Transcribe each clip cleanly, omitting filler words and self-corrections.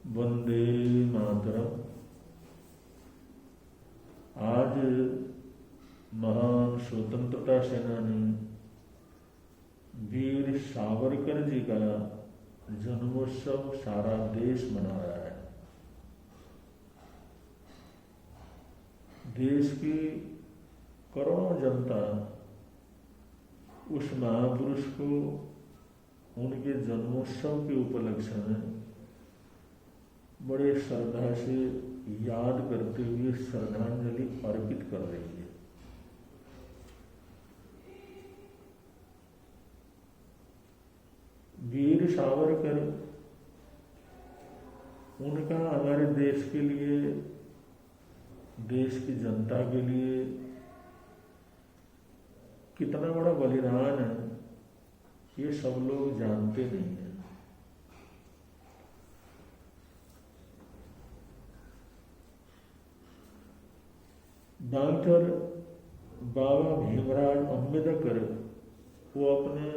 वंदे मातरम। आज महान स्वतंत्रता सेनानी वीर सावरकर जी का जन्मोत्सव सारा देश मना रहा है। देश की करोड़ों जनता उस महापुरुष को उनके जन्मोत्सव के उपलक्ष्य में बड़े श्रद्धा से याद करते हुए श्रद्धांजलि अर्पित कर रही है। वीर सावरकर, उनका हमारे देश के लिए, देश की जनता के लिए कितना बड़ा बलिदान है, ये सब लोग जानते नहीं हैं। डॉक्टर बाबा भीमराव अम्बेडकर वो अपने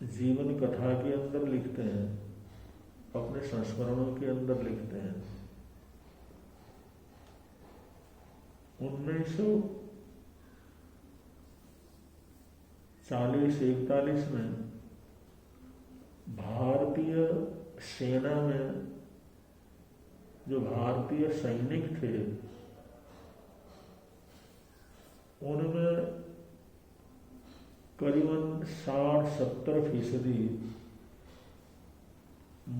जीवन कथा के अंदर लिखते हैं, अपने संस्मरणों के अंदर लिखते हैं, 1940-41 में भारतीय सेना में जो भारतीय सैनिक थे उनमें करीबन 60-70%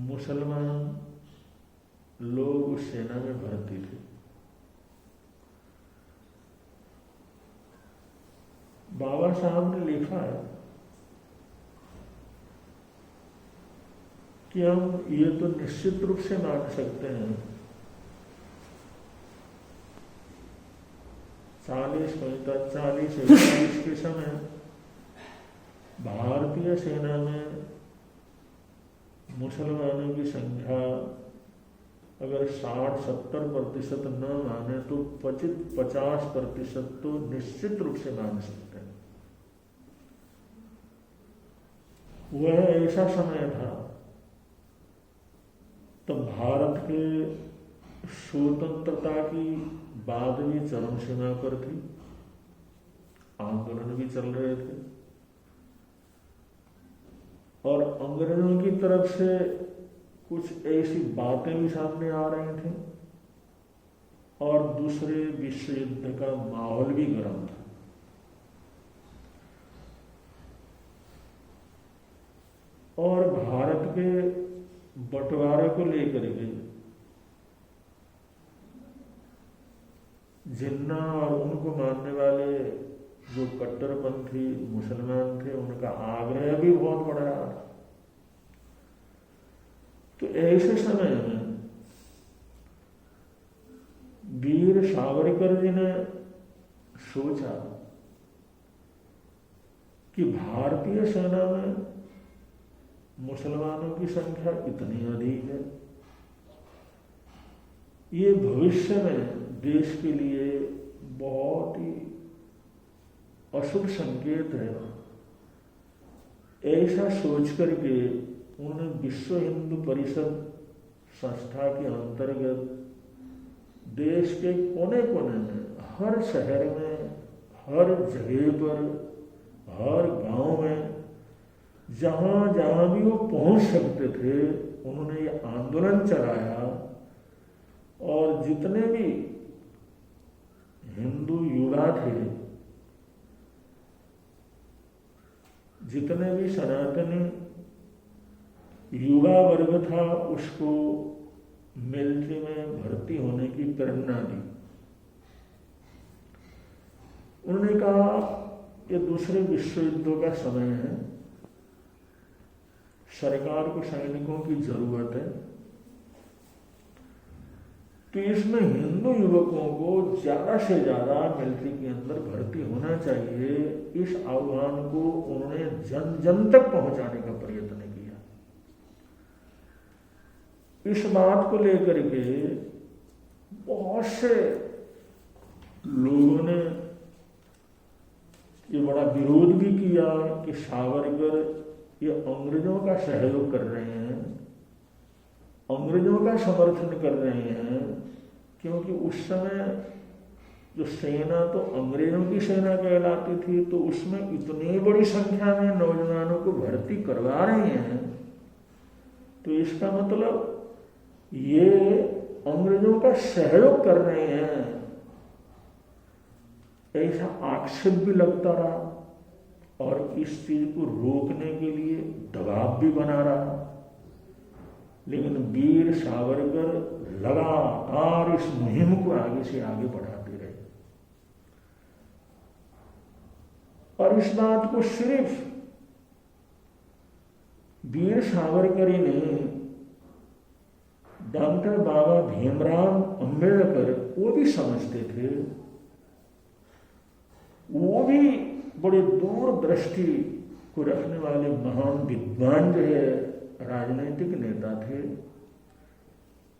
मुसलमान लोग उस सेना में भर्ती थे। बाबा साहब ने लिखा है कि हम ये तो निश्चित रूप से मान सकते हैं 40-45-41 के समय भारतीय सेना में मुसलमानों की संख्या अगर 60-70% न माने तो 50% तो निश्चित रूप से मान सकते हैं। वह ऐसा समय था तो भारत के स्वतंत्रता की बात भी चरम सीमा पर थी, आंदोलन भी चल रहे थे और अंग्रेजों की तरफ से कुछ ऐसी बातें भी सामने आ रही थी और दूसरे विश्व युद्ध का माहौल भी गर्म था। और भारत के बंटवारे को लेकर के जिन्ना और उनको मानने वाले जो कट्टरपंथी मुसलमान थे उनका आग्रह भी बहुत बढ़ रहा था। तो ऐसे समय में वीर सावरकर जी ने सोचा कि भारतीय सेना में मुसलमानों की संख्या इतनी अधिक है, ये भविष्य में देश के लिए बहुत ही अशुभ संकेत है। ऐसा सोच करके उन्होंने विश्व हिंदू परिषद संस्था के अंतर्गत देश के कोने कोने में, हर शहर में, हर जगह पर, हर गांव में, जहां जहां भी वो पहुंच सकते थे उन्होंने ये आंदोलन चलाया और जितने भी हिंदू युवा थे, जितने भी सनातनी युवा वर्ग था उसको मिलिट्री में भर्ती होने की प्रेरणा दी। उन्होंने कहा ये दूसरे विश्व युद्ध का समय है, सरकार को सैनिकों की जरूरत है, तो इसमें हिंदू युवकों को ज्यादा से ज्यादा मिलिट्री के अंदर भर्ती होना चाहिए। इस आह्वान को उन्होंने जन जन तक पहुंचाने का प्रयत्न किया। इस बात को लेकर के बहुत से लोगों ने ये बड़ा विरोध भी किया कि सावरकर ये अंग्रेजों का सहयोग कर रहे हैं, अंग्रेजों का समर्थन कर रहे हैं, क्योंकि उस समय जो सेना तो अंग्रेजों की सेना कहलाती थी, तो उसमें इतनी बड़ी संख्या में नौजवानों को भर्ती करवा रहे हैं, तो इसका मतलब ये अंग्रेजों का सहयोग कर रहे हैं, ऐसा आक्षेप भी लगता रहा और इस चीज को रोकने के लिए दबाव भी बना रहा। लेकिन वीर सावरकर लगातार इस मुहिम को आगे से आगे बढ़ाते रहे और इस बात को सिर्फ वीर सावरकर ही नहीं, डॉक्टर बाबा भीमराव अंबेडकर वो भी समझते थे, वो भी बड़े दूरदृष्टि को रखने वाले महान विद्वान जो है राजनीतिक नेता थे।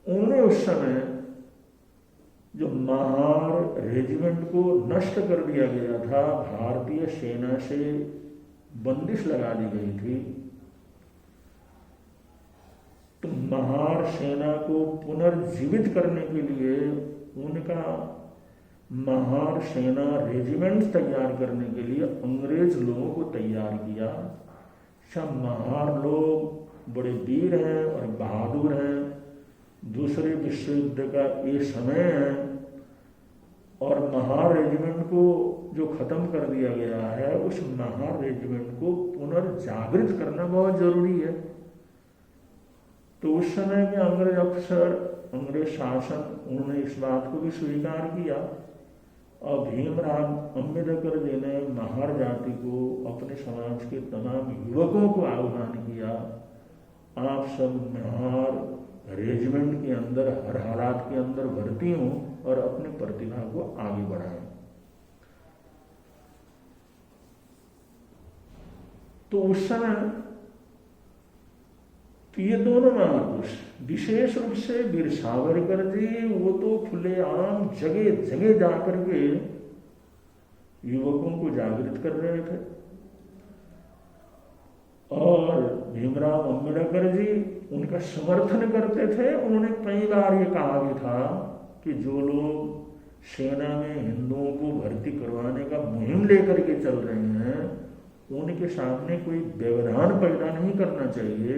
उन्होंने उस समय जो महार रेजिमेंट को नष्ट कर दिया गया था, भारतीय सेना से बंदिश लगा दी गई थी, तो महार सेना को पुनर्जीवित करने के लिए उनका महार सेना रेजिमेंट तैयार करने के लिए अंग्रेज लोगों को तैयार किया। सब महार लोग बड़े वीर हैं और बहादुर हैं। दूसरे विश्व युद्ध का ये समय है और महार रेजिमेंट को जो खत्म कर दिया गया है, उस महार रेजिमेंट को पुनर्जागृत करना बहुत जरूरी है। तो उस समय के अंग्रेज अफसर, अंग्रेज शासन, उन्होंने इस बात को भी स्वीकार किया और भीमराव अंबेडकर जी ने महार जाति को, अपने समाज के तमाम युवकों को आह्वान किया, आप सब महार रेजिमेंट के अंदर हर हालात के अंदर भर्ती हों और अपनी प्रतिभा को आगे बढ़ाएं। तो उस समय तो ये दोनों महापुरुष, विशेष रूप से वीर सावरकर जी, वो तो खुलेआम जगह जगह जाकर के युवकों को जागृत कर रहे थे और भीमराव अंबेडकर जी उनका समर्थन करते थे। उन्होंने कई बार ये कहा भी था कि जो लोग सेना में हिंदुओं को भर्ती करवाने का मुहिम लेकर के चल रहे हैं, उनके सामने कोई व्यवधान पैदा नहीं करना चाहिए।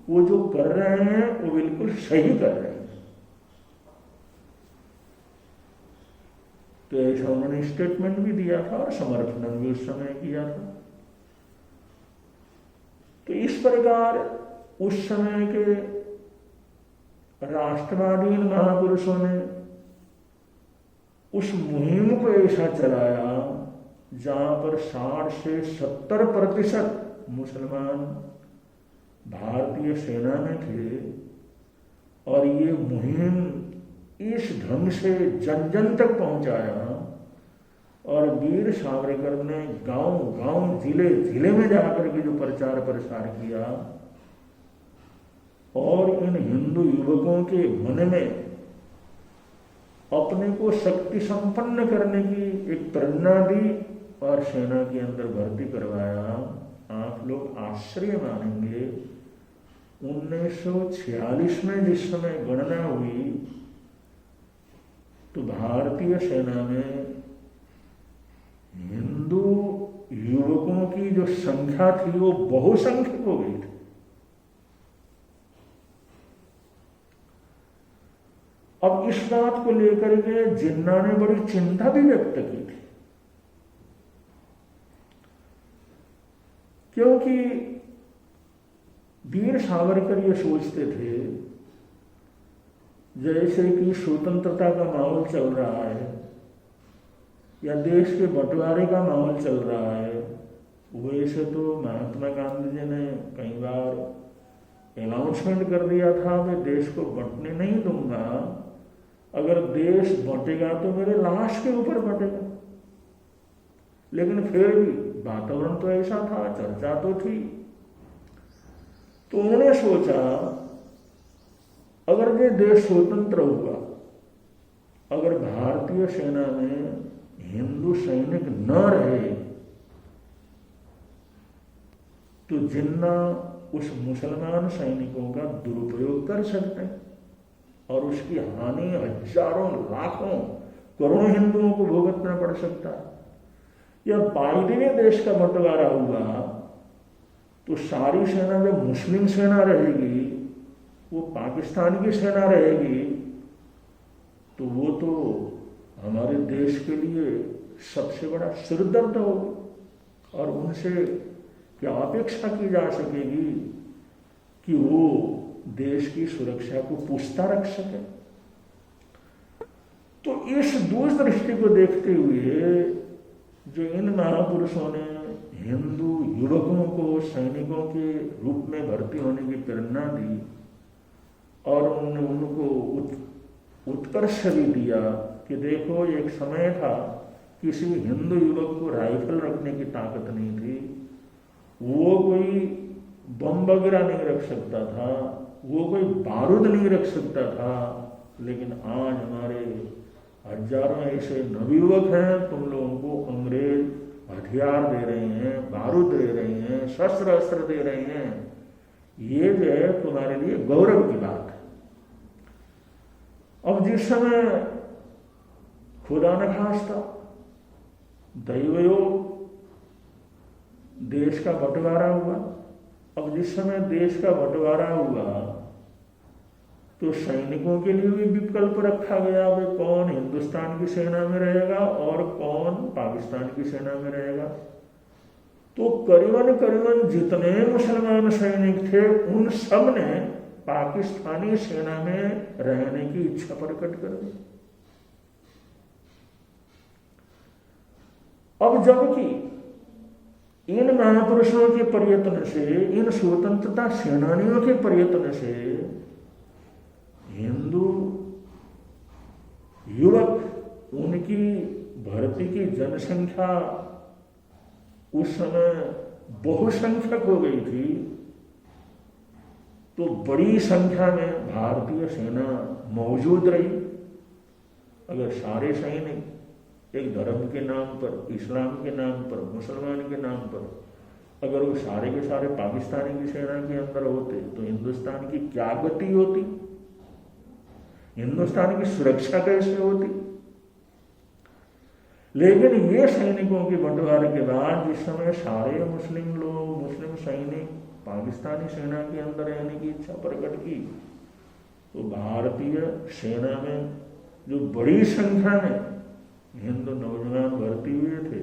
वो जो कर रहे हैं वो बिल्कुल सही कर रहे हैं। तो ऐसा उन्होंने स्टेटमेंट भी दिया था और समर्थन भी उस समय किया था। तो इस प्रकार उस समय के राष्ट्रवादी महापुरुषों ने उस मुहिम को ऐसा चलाया जहां पर 60 से 70% मुसलमान भारतीय सेना में थे और ये मुहिम इस ढंग से जन जन तक पहुंचाया और वीर सावरकर ने गांव गांव, जिले जिले में जाकर के जो प्रचार प्रसार किया और इन हिंदू युवकों के मन में अपने को शक्ति संपन्न करने की एक प्रेरणा दी और सेना के अंदर भर्ती करवाया। आप लोग आश्चर्य मानेंगे, 1946 में जिस समय गणना हुई तो भारतीय सेना में हिंदू युवकों की जो संख्या थी वो बहुसंख्यक हो गई थी। अब इस बात को लेकर के जिन्ना ने बड़ी चिंता भी व्यक्त की थी, क्योंकि वीर सावरकर ये सोचते थे जैसे कि स्वतंत्रता का माहौल चल रहा है या देश के बंटवारे का माहौल चल रहा है, वैसे तो महात्मा गांधी जी ने कई बार अनाउंसमेंट कर दिया था मैं देश को बंटने नहीं दूंगा, अगर देश बंटेगा तो मेरे लाश के ऊपर बंटेगा। लेकिन फिर भी वातावरण तो ऐसा था, चर्चा तो थी। तो उन्होंने सोचा अगर ये देश स्वतंत्र हुआ, अगर भारतीय सेना में हिंदू सैनिक न रहे तो जिन्ना उस मुसलमान सैनिकों का दुरुपयोग कर सकते हैं और उसकी हानि हजारों लाखों करोड़ों हिंदुओं को भुगतना पड़ सकता है। या बाइडेन देश का बंटवारा हुआ तो सारी सेना जब मुस्लिम सेना रहेगी, वो पाकिस्तान की सेना रहेगी, तो वो तो हमारे देश के लिए सबसे बड़ा सिरदर्द होगा और उनसे क्या अपेक्षा की जा सकेगी कि वो देश की सुरक्षा को पुख्ता रख सके। तो इस दूरदृष्टि को देखते हुए जो इन महापुरुषों ने हिंदू युवकों को सैनिकों के रूप में भर्ती होने की प्रेरणा दी और उन्होंने उनको उत्कर्ष भी दिया कि देखो, एक समय था किसी हिंदू युवक को राइफल रखने की ताकत नहीं थी, वो कोई बम वगैरह नहीं रख सकता था, वो कोई बारूद नहीं रख सकता था, लेकिन आज हमारे हजारों ऐसे नवयुवक हैं, तुम लोगों को अंग्रेज हथियार दे रहे हैं, बारूद दे रहे हैं, शस्त्र अस्त्र दे रहे हैं, ये जो है तुम्हारे लिए गौरव की बात है। अब जिस समय खुदा न खास्ता दैवयोग देश का बंटवारा हुआ, अब जिस समय देश का बंटवारा हुआ तो सैनिकों के लिए भी विकल्प रखा गया, वे कौन हिंदुस्तान की सेना में रहेगा और कौन पाकिस्तान की सेना में रहेगा। तो करीबन जितने मुसलमान सैनिक थे उन सब ने पाकिस्तानी सेना में रहने की इच्छा प्रकट कर दी। अब जबकि इन महापुरुषों के प्रयत्न से, इन स्वतंत्रता सेनानियों के प्रयत्न से हिंदू युवक, उनकी भर्ती की जनसंख्या उस समय बहुसंख्यक हो गई थी, तो बड़ी संख्या में भारतीय सेना मौजूद रही। अगर सारे सैनिक एक धर्म के नाम पर, इस्लाम के नाम पर, मुसलमान के नाम पर, अगर वो सारे के सारे पाकिस्तानी की सेना के अंदर होते तो हिंदुस्तान की क्या गति होती, हिंदुस्तान की सुरक्षा कैसे होती। लेकिन ये सैनिकों के बंटवारे के बाद जिस समय सारे मुस्लिम लोग, मुस्लिम सैनिक पाकिस्तानी सेना के अंदर रहने की इच्छा प्रकट की, तो भारतीय सेना में जो बड़ी संख्या में हिंदू नौजवान भर्ती हुए थे,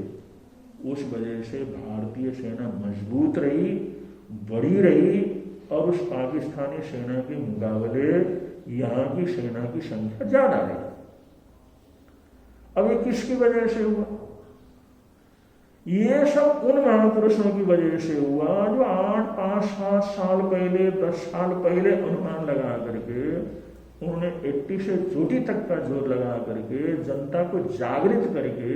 उस वजह से भारतीय सेना मजबूत रही, बड़ी रही और उस पाकिस्तानी सेना के मुकाबले यहाँ की सेना की संख्या ज्यादा रही। अब ये किसकी वजह से हुआ? ये सब उन महापुरुषों की वजह से हुआ जो 8, 5, 7 साल पहले, 10 साल पहले अनुमान लगा करके उन्होंने 80 से चोटी तक का जोर लगा करके जनता को जागृत करके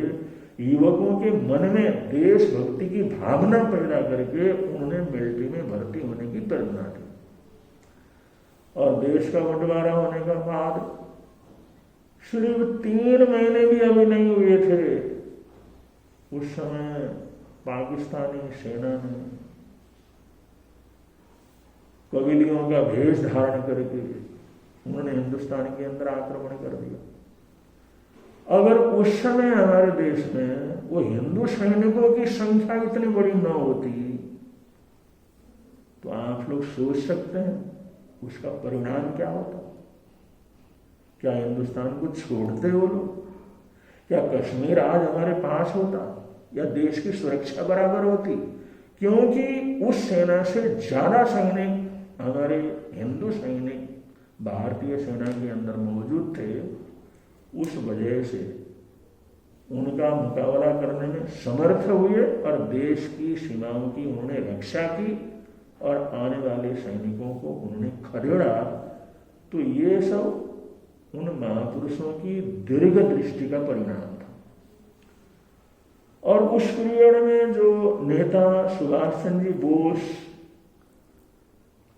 युवकों के मन में देशभक्ति की भावना पैदा करके उन्होंने मिलिट्री में भर्ती होने की प्रेरणा दी। और देश का बंटवारा होने का बाद सिर्फ 3 महीने भी अभी नहीं हुए थे, उस समय पाकिस्तानी सेना ने कबीलियों का भेष धारण करके उन्होंने हिंदुस्तान के अंदर आक्रमण कर दिया। अगर उस समय हमारे देश में वो हिंदू सैनिकों की संख्या इतनी बड़ी न होती, तो आप लोग सोच सकते हैं उसका परिणाम क्या होता। क्या हिंदुस्तान को छोड़ते वो लोग? क्या कश्मीर आज हमारे पास होता या देश की सुरक्षा बराबर होती? क्योंकि उस सेना से ज्यादा सैनिक हमारे हिंदू सैनिक भारतीय सेना के अंदर मौजूद थे, उस वजह से उनका मुकाबला करने में समर्थ हुए और देश की सीमाओं की उन्होंने रक्षा की और आने वाले सैनिकों को उन्होंने खदेड़ा। तो ये सब उन महापुरुषों की दीर्घ दृष्टि का परिणाम था। और उस पीरियड में जो नेता सुभाष चंद्र बोस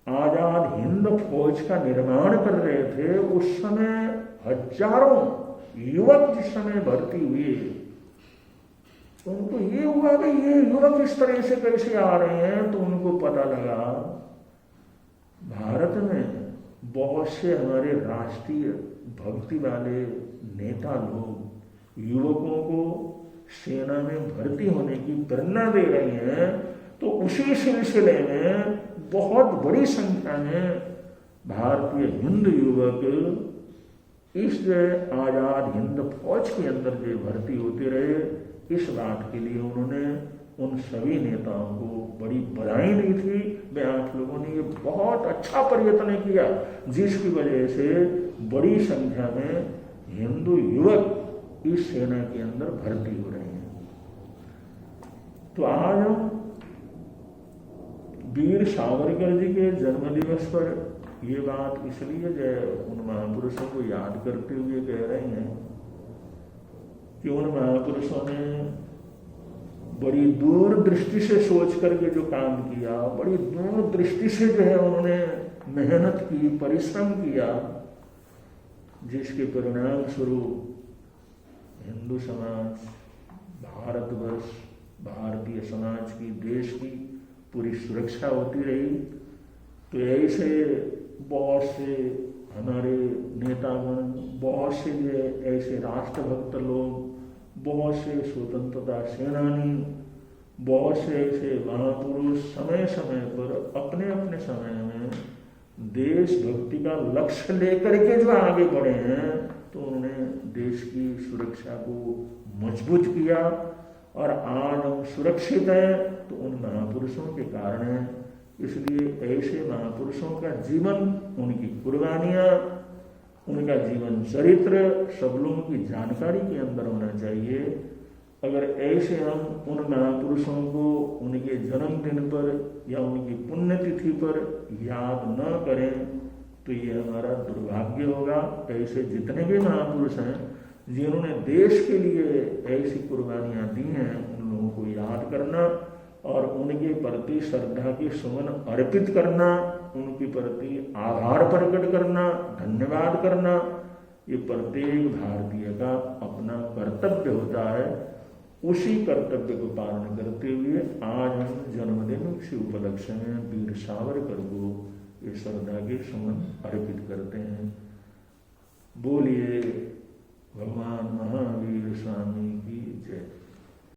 आजाद हिंद फौज का निर्माण कर रहे थे, उस समय हजारों युवक जिस समय भर्ती हुए, उनको ये हुआ कि ये युवक इस तरह से कैसे आ रहे हैं, तो उनको पता लगा भारत में बहुत से हमारे राष्ट्रीय भक्ति वाले नेता लोग युवकों को सेना में भर्ती होने की प्रेरणा दे रहे हैं, तो उसी सिलसिले में बहुत बड़ी संख्या में भारतीय हिंद युवक इस आजाद हिंद फौज के अंदर जो भर्ती होते रहे, इस बात के लिए उन्होंने उन सभी नेताओं को बड़ी बधाई दी थी। मैं आप लोगों ने ये बहुत अच्छा प्रयत्न किया, जिसकी वजह से बड़ी संख्या में हिंदू युवक इस सेना के अंदर भर्ती हो रहे हैं। तो आज हम वीर सावरकर जी के जन्मदिवस पर ये बात इसलिए जो उन महापुरुषों को याद करते हुए कह रहे हैं कि उन महापुरुषों ने बड़ी दूरदृष्टि से सोच करके जो काम किया, बड़ी दूरदृष्टि से जो है उन्होंने मेहनत की, परिश्रम किया, जिसके परिणाम स्वरूप हिंदू समाज, भारतवर्ष, भारतीय समाज की, देश की पूरी सुरक्षा होती रही। तो ऐसे बहुत से हमारे नेतागण, बहुत से ऐसे राष्ट्रभक्त लोग, बहुत से स्वतंत्रता सेनानी, बहुत से ऐसे महापुरुष समय समय पर अपने अपने समय में देशभक्ति का लक्ष्य लेकर के जो आगे बढ़े हैं, तो उन्होंने देश की सुरक्षा को मजबूत किया। और आज हम सुरक्षित हैं तो उन महापुरुषों के कारण है। इसलिए ऐसे महापुरुषों का जीवन, उनकी कुर्बानियाँ, उनका जीवन चरित्र सब लोगों की जानकारी के अंदर होना चाहिए। अगर ऐसे हम उन महापुरुषों को उनके जन्मदिन पर या उनकी पुण्यतिथि पर याद न करें तो ये हमारा दुर्भाग्य होगा। ऐसे जितने भी महापुरुष हैं जिन्होंने देश के लिए ऐसी कुर्बानियाँ दी हैं, उन लोगों को याद करना और उनके प्रति श्रद्धा की सुमन अर्पित करना, उनके प्रति आभार प्रकट करना, धन्यवाद करना, ये प्रत्येक भारतीय का अपना कर्तव्य होता है। उसी कर्तव्य को पालन करते हुए आज हम जन्मदिन के उपलक्ष्य में वीर सावरकर को ये श्रद्धा के सुमन अर्पित करते हैं। बोलिए भगवान महावीर स्वामी की जय।